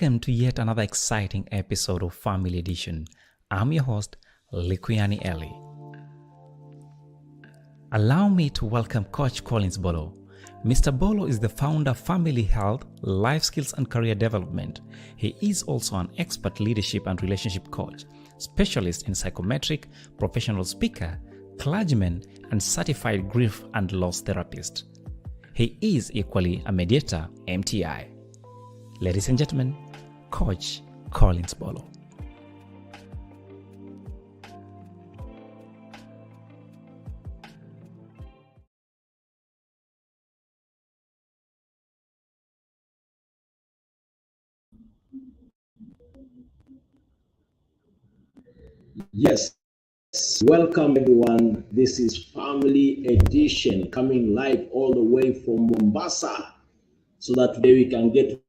Welcome to yet another exciting episode of Family Edition. I'm your host, Likuyani Eli. Allow me to welcome Coach Collins Bolo. Mr. Bolo is the founder of Family Health, Life Skills and Career Development. He is also an expert leadership and relationship coach, specialist in psychometric, professional speaker, clergyman, and certified grief and loss therapist. He is equally a mediator, MTI. Ladies and gentlemen, Coach Collins Bolo. Yes, welcome everyone. This is Family Edition coming live all the way from Mombasa, so that today we can get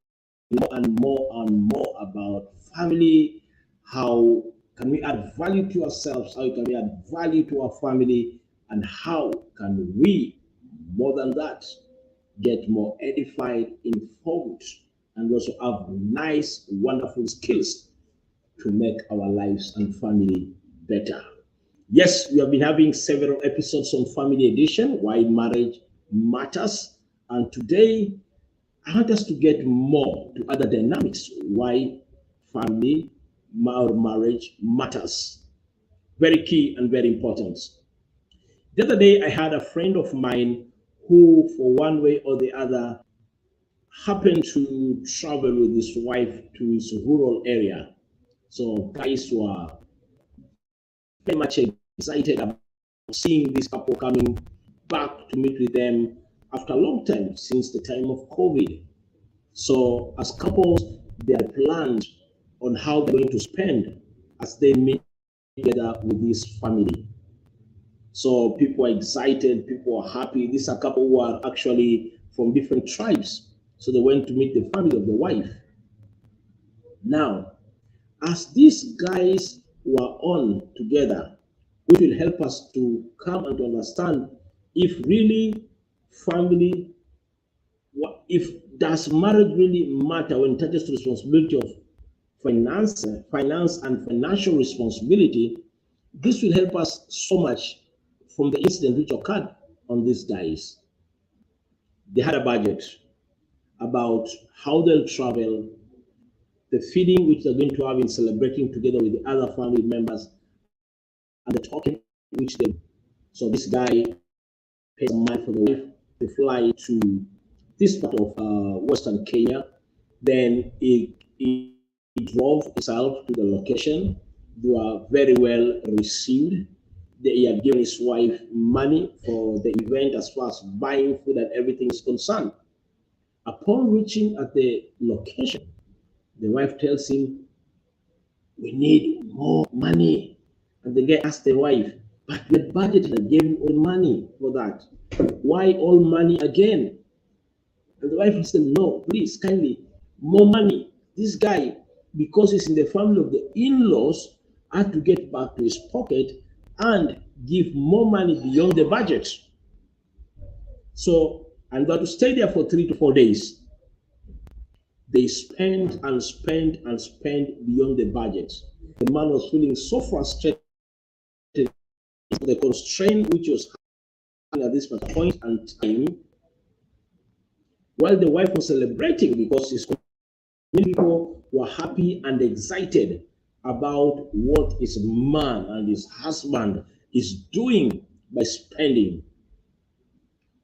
more and more about family. How can we add value to ourselves? How can we add value to our family? And how can we, more than that, get more edified, informed, and also have nice, wonderful skills to make our lives and family better. Yes, we have been having several episodes on Family Edition, Why Marriage Matters. And today, I want us to get more to other dynamics, why family or marriage matters. Very key and very important. The other day, I had a friend of mine who, for one way or the other, happened to travel with his wife to his rural area. So guys were very much excited about seeing this couple coming back to meet with them after a long time, since the time of COVID. So as couples, they had planned on how they're going to spend as they meet together with this family. So people are excited, people are happy. These are a couple who are actually from different tribes. So they went to meet the family of the wife. Now, as these guys were on together, which will help us to come and to understand if really family, if does marriage really matter when it touches the responsibility of finance and financial responsibility. This will help us so much from the incident which occurred on these guys. They had a budget about how they'll travel, the feeding which they're going to have in celebrating together with the other family members, and the talking which they. So this guy paid some money for the wife to fly to this part of Western Kenya. Then he drove himself to the location. They were very well received. He had given his wife money for the event as far as buying food and everything is concerned. Upon reaching at the location, the wife tells him, "We need more money." And the guy asked the wife, "But the budget, I gave you all money for that. Why all money again?" And the wife said, "No, please, kindly, more money." This guy, because he's in the family of the in-laws, had to get back to his pocket and give more money beyond the budget. So, and they had to stay there for 3 to 4 days. They spent and spent and spent beyond the budget. The man was feeling so frustrated with the constraint which was happening at this point and time, while the wife was celebrating because his people were happy and excited about what his man and his husband is doing by spending.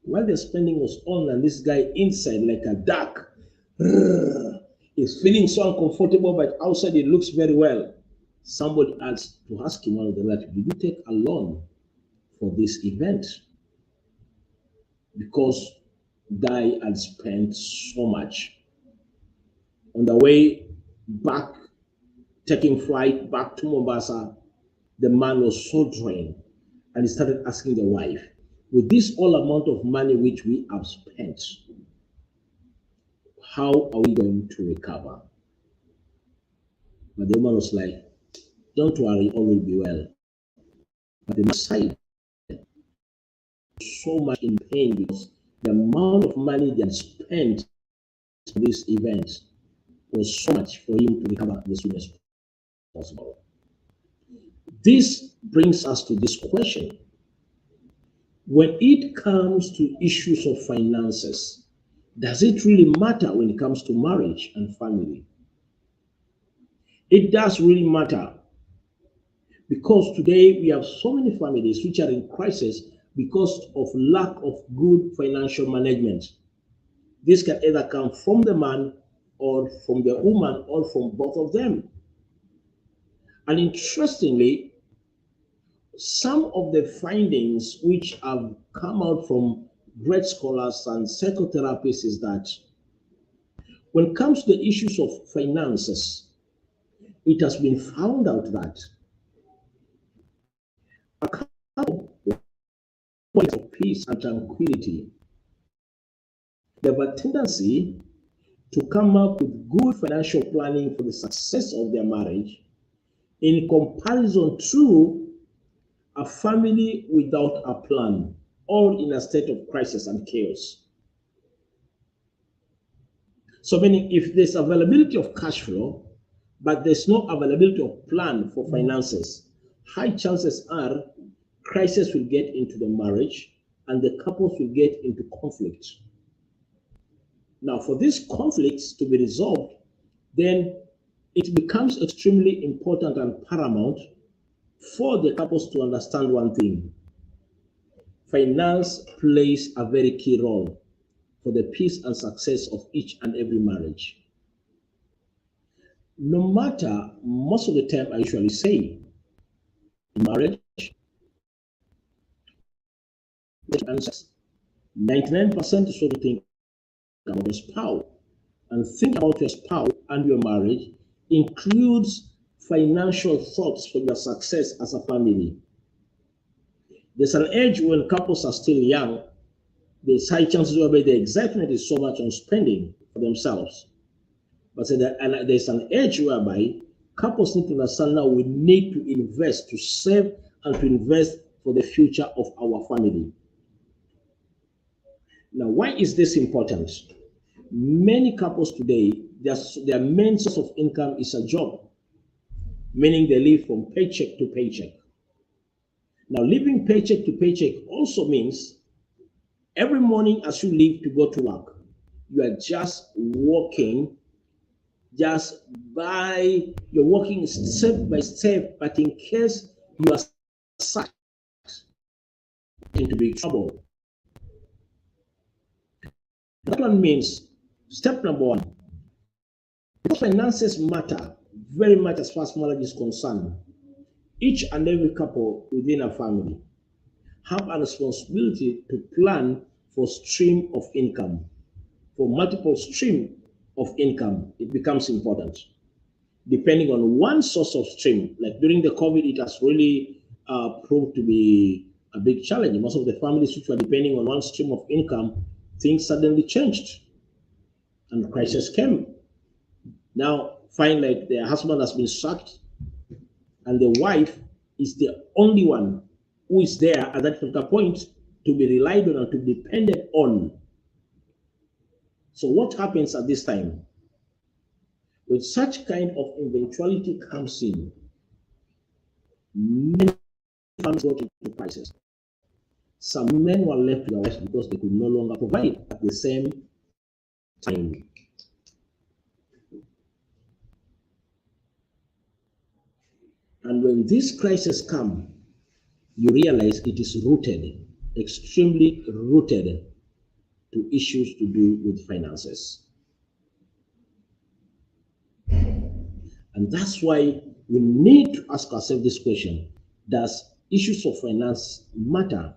While the spending was on, and this guy inside like a duck is feeling so uncomfortable, but outside it looks very well. Somebody asked to ask him one of the relatives, "Did you take a loan for this event?" Because guy had spent so much. On the way back, taking flight back to Mombasa, the man was so drained, and he started asking the wife, "With this all amount of money which we have spent, how are we going to recover?" But the woman was like, "Don't worry, all will be well." But the man side so much in pain because the amount of money they had spent on this event. was so much for him to recover as soon as possible. This brings us to this question. When it comes to issues of finances, does it really matter when it comes to marriage and family? It does really matter, because today we have so many families which are in crisis because of lack of good financial management. This can either come from the man or from the woman or from both of them. And interestingly, some of the findings which have come out from great scholars and psychotherapists is that when it comes to the issues of finances, it has been found out that a couple of peace and tranquility, they have a tendency to come up with good financial planning for the success of their marriage in comparison to a family without a plan, all in a state of crisis and chaos. So meaning if there's availability of cash flow, but there's no availability of plan for finances, high chances are crisis will get into the marriage and the couples will get into conflict. Now, for these conflicts to be resolved, then it becomes extremely important and paramount for the couples to understand one thing. Finance plays a very key role for the peace and success of each and every marriage. No matter, most of the time I usually say, in marriage, the answers 99% is what you think about your spouse. And think about your spouse and your marriage includes financial thoughts for your success as a family. There's an age when couples are still young, there's high chances whereby the excitement is so much on spending for themselves. But there's an age whereby couples need to understand now we need to invest, to save and to invest for the future of our family. Now, why is this important? Many couples today, their main source of income is a job, meaning they live from paycheck to paycheck. Now, living paycheck to paycheck also means every morning as you leave to go to work, you are just walking, you're walking step by step, but in case you are sucked into big trouble. That one means, step number one, because finances matter very much as far as marriage is concerned. Each and every couple within a family have a responsibility to plan for stream of income, for multiple stream of income. It becomes important. Depending on one source of stream, like during the COVID, it has really proved to be a big challenge. Most of the families which were depending on one stream of income, things suddenly changed and the crisis came. Now, find like the husband has been sacked and the wife is the only one who is there at that particular point to be relied on and to be depended on. So what happens at this time? When such kind of eventuality comes in, many families go into crisis. Some men were left with their wives because they could no longer provide at the same time. And when this crisis comes, you realize it is rooted, extremely rooted to issues to do with finances. And that's why we need to ask ourselves this question: does issues of finance matter?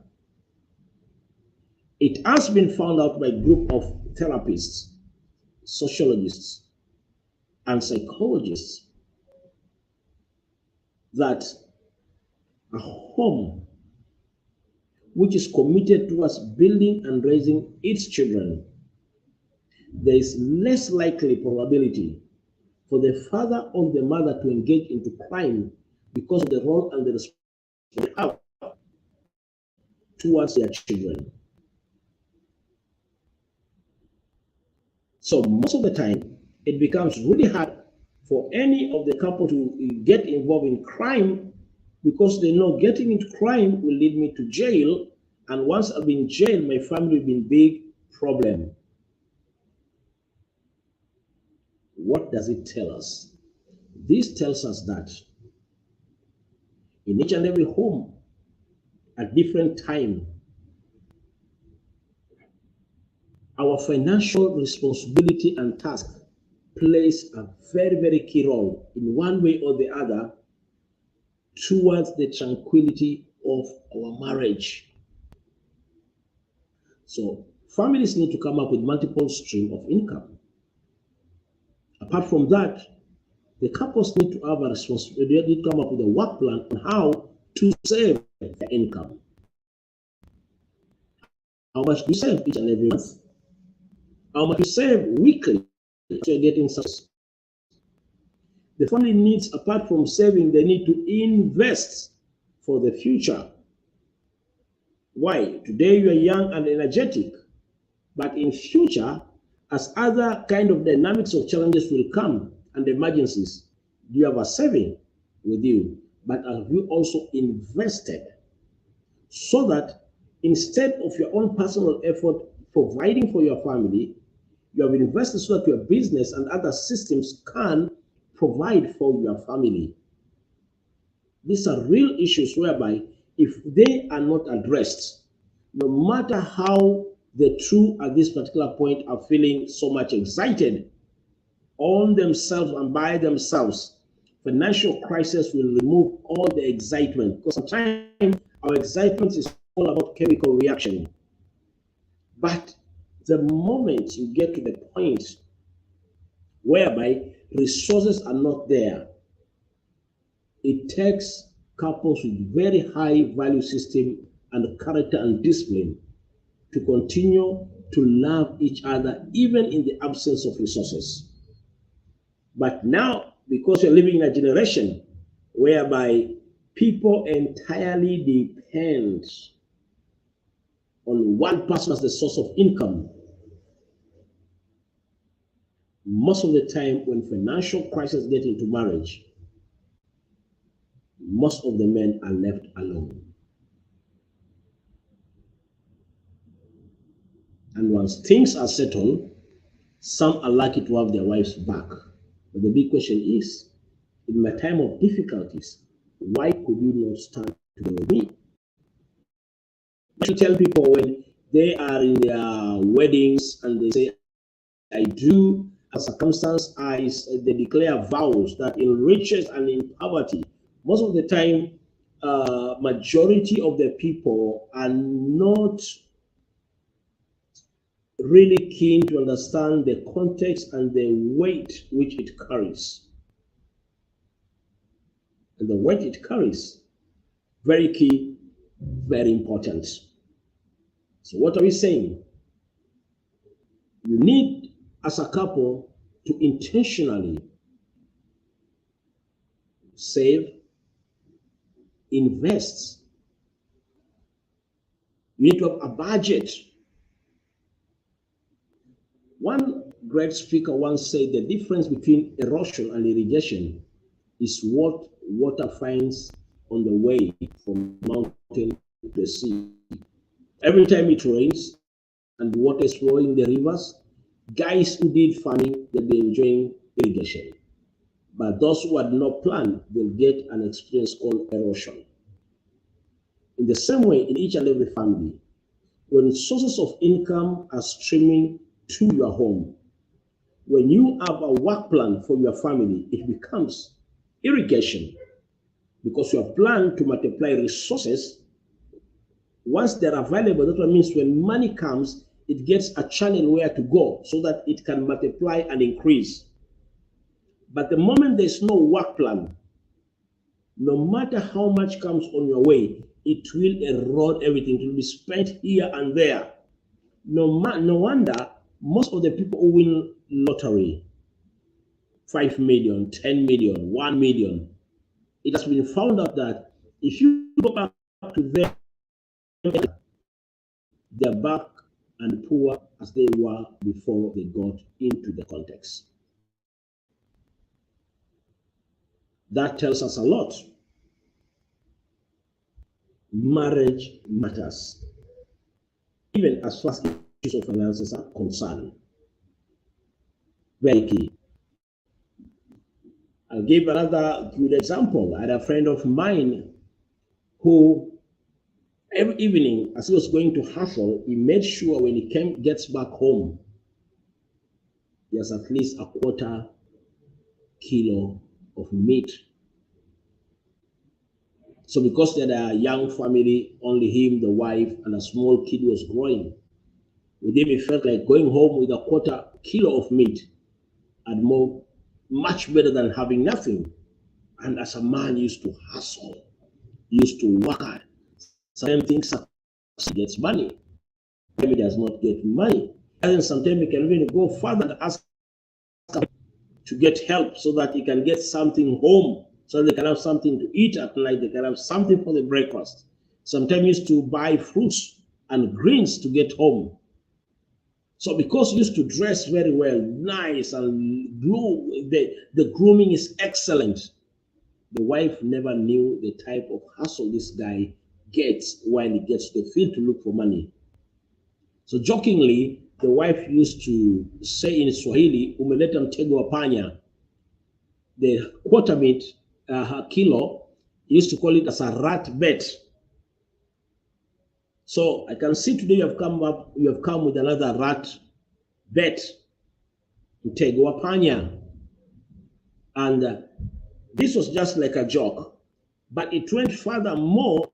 It has been found out by a group of therapists, sociologists, and psychologists that a home which is committed towards building and raising its children, there is less likely probability for the father or the mother to engage into crime because of the role and the responsibility they have towards their children. So most of the time, it becomes really hard for any of the couple to get involved in crime because they know getting into crime will lead me to jail. And once I've been in jail, my family will be in big problem. What does it tell us? This tells us that in each and every home, at different time, our financial responsibility and task plays a very, very key role in one way or the other towards the tranquility of our marriage. So families need to come up with multiple streams of income. Apart from that, the couples need to have a responsibility. They need to come up with a work plan on how to save their income. How much do you save each and every month? How much do you save weekly so you're getting success? The family needs, apart from saving, they need to invest for the future. Why? Today you are young and energetic, but in future, as other kind of dynamics of challenges will come and emergencies, do you have a saving with you? But have you also invested so that instead of your own personal effort providing for your family, you have invested so that your business and other systems can provide for your family? These are real issues whereby if they are not addressed, no matter how the two at this particular point are feeling so much excited on themselves and by themselves, financial crisis will remove all the excitement, because sometimes our excitement is all about chemical reaction. But the moment you get to the point whereby resources are not there, it takes couples with very high value system and character and discipline to continue to love each other even in the absence of resources. But now, because you're living in a generation whereby people entirely depend on one person as the source of income, most of the time when financial crises get into marriage, most of the men are left alone. And once things are settled, some are lucky to have their wives back. But the big question is, in my time of difficulties, why could you not stand together with me? I should tell people when they are in their weddings and they say, I do, a circumstance, they declare vows that in riches and in poverty, most of the time, majority of the people are not really keen to understand the context and the weight which it carries. And the weight it carries, very key, very important. So what are we saying? You need, as a couple, to intentionally save, invest. You need to have a budget. One great speaker once said the difference between erosion and irrigation is what water finds on the way from mountain to the sea. Every time it rains and water is flowing in the rivers, guys who did farming, they'll be enjoying irrigation. But those who had not planned, they'll get an experience called erosion. In the same way, in each and every family, when sources of income are streaming to your home, when you have a work plan for your family, it becomes irrigation, because you have planned to multiply resources. Once they're available, that means when money comes, it gets a channel where to go so that it can multiply and increase. But the moment there's no work plan, no matter how much comes on your way, it will erode everything. It will be spent here and there. No wonder most of the people who win lottery, 5 million, 10 million, 1 million, it has been found out that if you go back to them, they're back and poor as they were before they got into the context. That tells us a lot. Marriage matters, even as far as issues of finances are concerned. Very key. I'll give another good example. I had a friend of mine who every evening, as he was going to hustle, he made sure when he gets back home, he has at least a quarter kilo of meat. So because they had a young family, only him, the wife, and a small kid was growing, with him, he felt like going home with a quarter kilo of meat and much better than having nothing. And as a man, he used to hustle, he used to work hard. Sometimes things he gets money, he does not get money. And then sometimes he can even go further and ask to get help so that he can get something home, so they can have something to eat at night, they can have something for the breakfast. Sometimes he used to buy fruits and greens to get home. So because he used to dress very well, nice, and the grooming is excellent, the wife never knew the type of hustle this guy gets while he gets to the field to look for money. So jokingly, the wife used to say in Swahili, umeleta mtego wa panya. The quarter meat, kilo, he used to call it as a rat bet. So I can see today you have come with another rat bet, mtego wa panya. And this was just like a joke, but it went furthermore.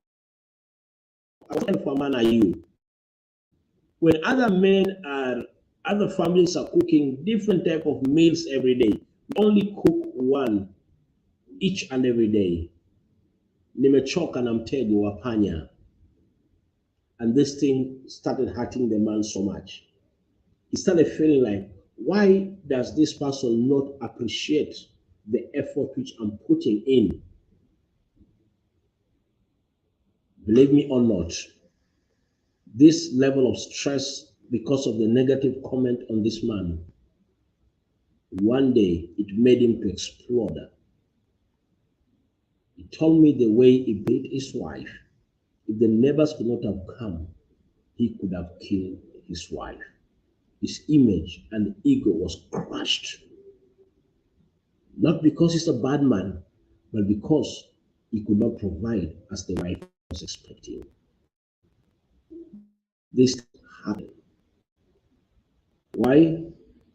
For man are you? When other families are cooking different type of meals every day, only cook one each and every day. Nimechoka na mtego wa panya. And this thing started hurting the man so much. He started feeling like, why does this person not appreciate the effort which I'm putting in? Believe me or not, this level of stress because of the negative comment on this man, one day it made him to explode. He told me the way he beat his wife, if the neighbors could not have come, he could have killed his wife. His image and ego was crushed. Not because he's a bad man, but because he could not provide as the wife was expecting. This happened. Why?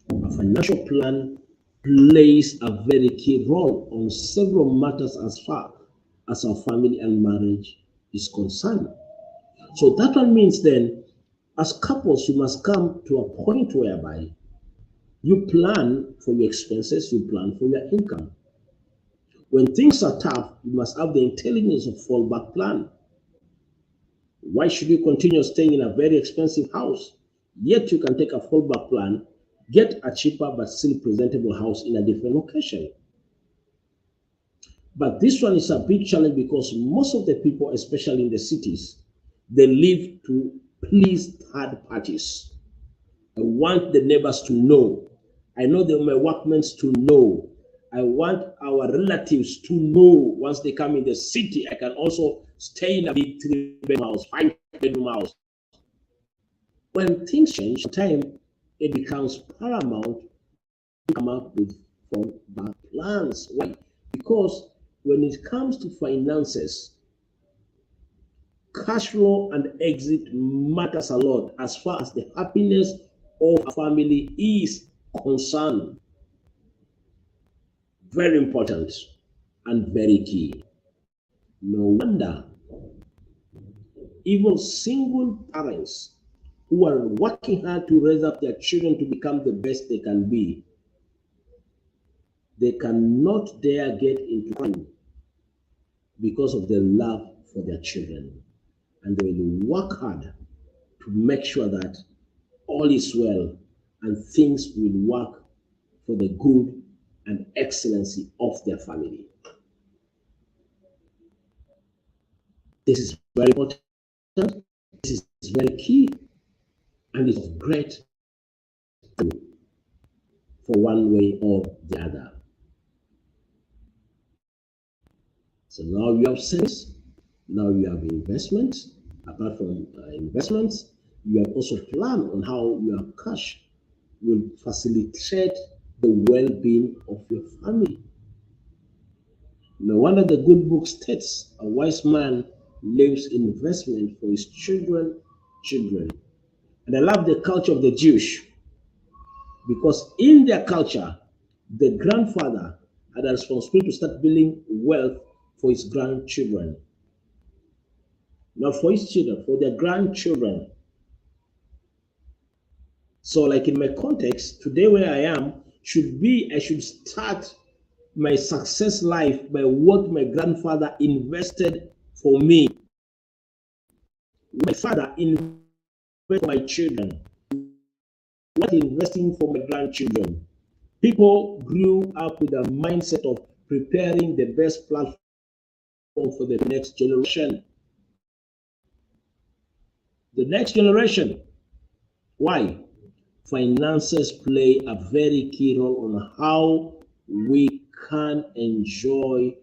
A financial plan plays a very key role on several matters as far as our family and marriage is concerned. So that one means then, as couples, you must come to a point whereby you plan for your expenses, you plan for your income. When things are tough, you must have the intelligence of fallback plan. Why should you continue staying in a very expensive house? Yet you can take a fallback plan, get a cheaper but still presentable house in a different location. But this one is a big challenge because most of the people, especially in the cities, they live to please third parties. I want the neighbors to know. I know my workmates to know. I want our relatives to know once they come in the city, I can also stay in a big 3-bedroom house, 5-bedroom house. When things change, time it becomes paramount to come up with fallback plans. Why? Because when it comes to finances, cash flow and exit matters a lot as far as the happiness of a family is concerned. Very important and very key. No wonder even single parents who are working hard to raise up their children to become the best they can be, they cannot dare get into crime because of their love for their children. And they will work hard to make sure that all is well and things will work for the good and excellency of their family. This is very important. This is very key, and it's great for one way or the other. So now you have savings, now you have investments. Apart from investments, you have also planned on how your cash will facilitate the well-being of your family. No wonder the good book states a wise man leaves investment for his children. And I love the culture of the Jewish because in their culture, the grandfather had a responsibility to start building wealth for his grandchildren. Not for his children, for their grandchildren. So, like in my context, today where I am should be I should start my success life by what my grandfather invested for me. My father invested for my children. What investing for my grandchildren? People grew up with a mindset of preparing the best platform for the next generation. The next generation. Why? Finances play a very key role on how we can enjoy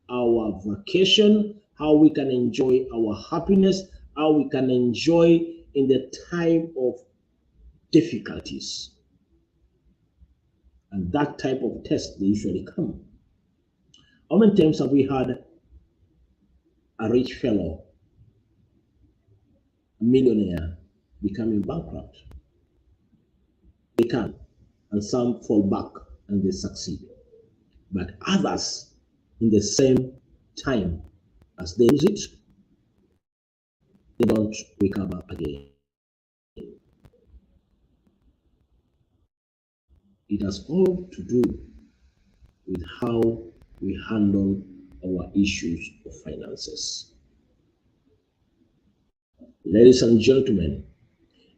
our vacation, how we can enjoy our happiness, how we can enjoy in the time of difficulties. And that type of test they usually come. How many times have we had a rich fellow, a millionaire, becoming bankrupt? They can, and some fall back and they succeed. But others, in the same time as they lose it, they don't recover again. It has all to do with how we handle our issues of finances. Ladies and gentlemen,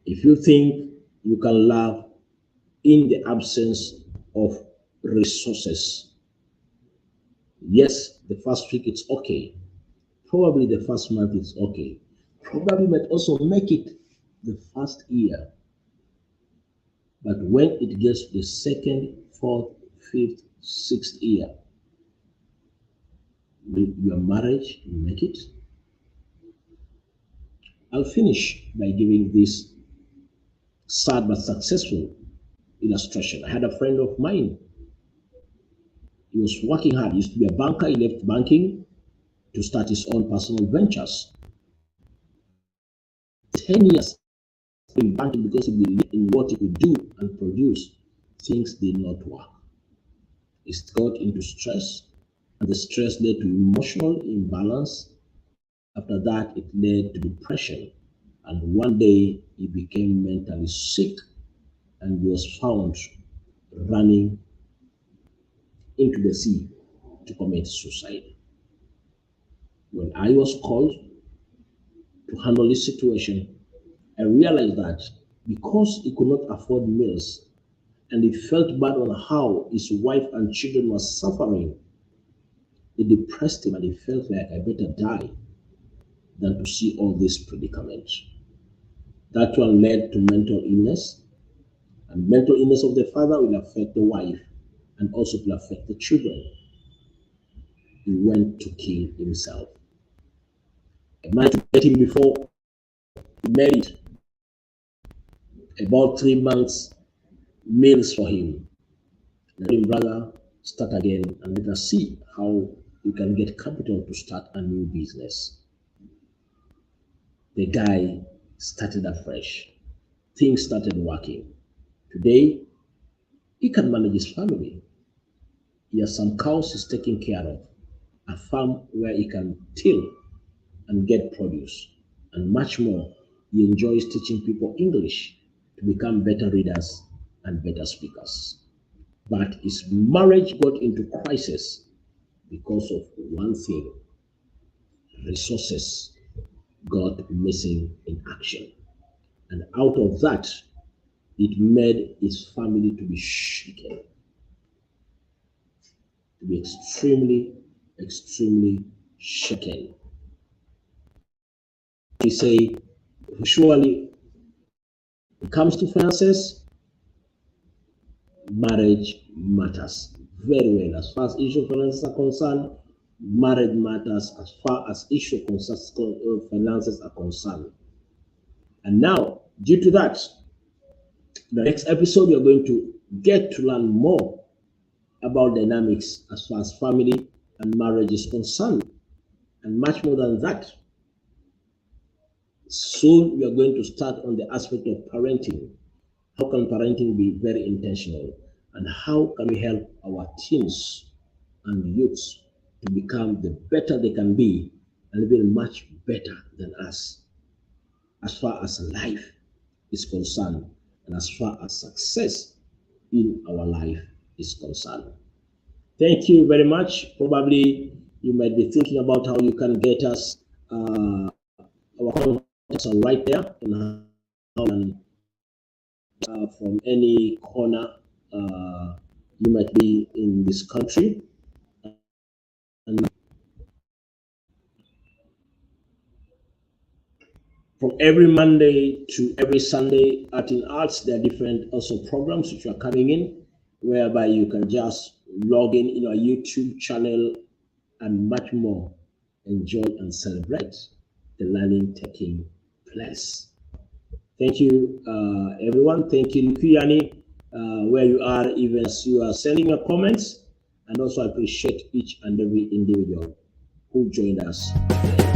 if you think you can love in the absence of resources, yes, the first week it's okay. Probably the first month it's okay. Probably might also make it the first year. But when it gets to the second, fourth, fifth, sixth year, will your marriage make it? I'll finish by giving this sad but successful illustration. I had a friend of mine. He was working hard. He used to be a banker. He left banking to start his own personal ventures. 10 years in banking because he believed in what he could do and produce. Things did not work. He got into stress, and the stress led to emotional imbalance. After that, it led to depression. And one day, he became mentally sick and was found running into the sea to commit suicide. When I was called to handle this situation, I realized that because he could not afford meals and he felt bad on how his wife and children were suffering, it depressed him and he felt like I better die than to see all this predicament. That one led to mental illness, and mental illness of the father will affect the wife and also will affect the children. He went to kill himself. I managed to get him before he married. About 3 months meals for him. I told him, brother, start again and let us see how you can get capital to start a new business. The guy started afresh. Things started working. Today, he can manage his family. He has some cows he's taking care of, a farm where he can till and get produce, and much more. He enjoys teaching people English to become better readers and better speakers. But his marriage got into crisis because of one thing: resources got missing in action. And out of that, it made his family to be shaken, to be extremely, extremely shaken. We say, surely, when it comes to finances, marriage matters very well. As far as issue of finances are concerned, marriage matters as far as issue concerns finances are concerned. And now, due to that, the next episode you're going to get to learn more about dynamics as far as family and marriage is concerned, and much more than that. Soon we are going to start on the aspect of parenting. How can parenting be very intentional, and how can we help our teens and youths to become the better they can be and even much better than us as far as life is concerned and as far as success in our life is concerned. Thank you very much. Probably you might be thinking about how you can get us. Our contacts are right there, and how from any corner you might be in this country. And from every Monday to every Sunday, Art in Arts, there are different also programs which are coming in, whereby you can just log in our YouTube channel and much more. Enjoy and celebrate the learning taking place. Thank you, everyone. Thank you, Lukuyani, where you are, even as you are sending your comments. And also, I appreciate each and every individual who joined us today.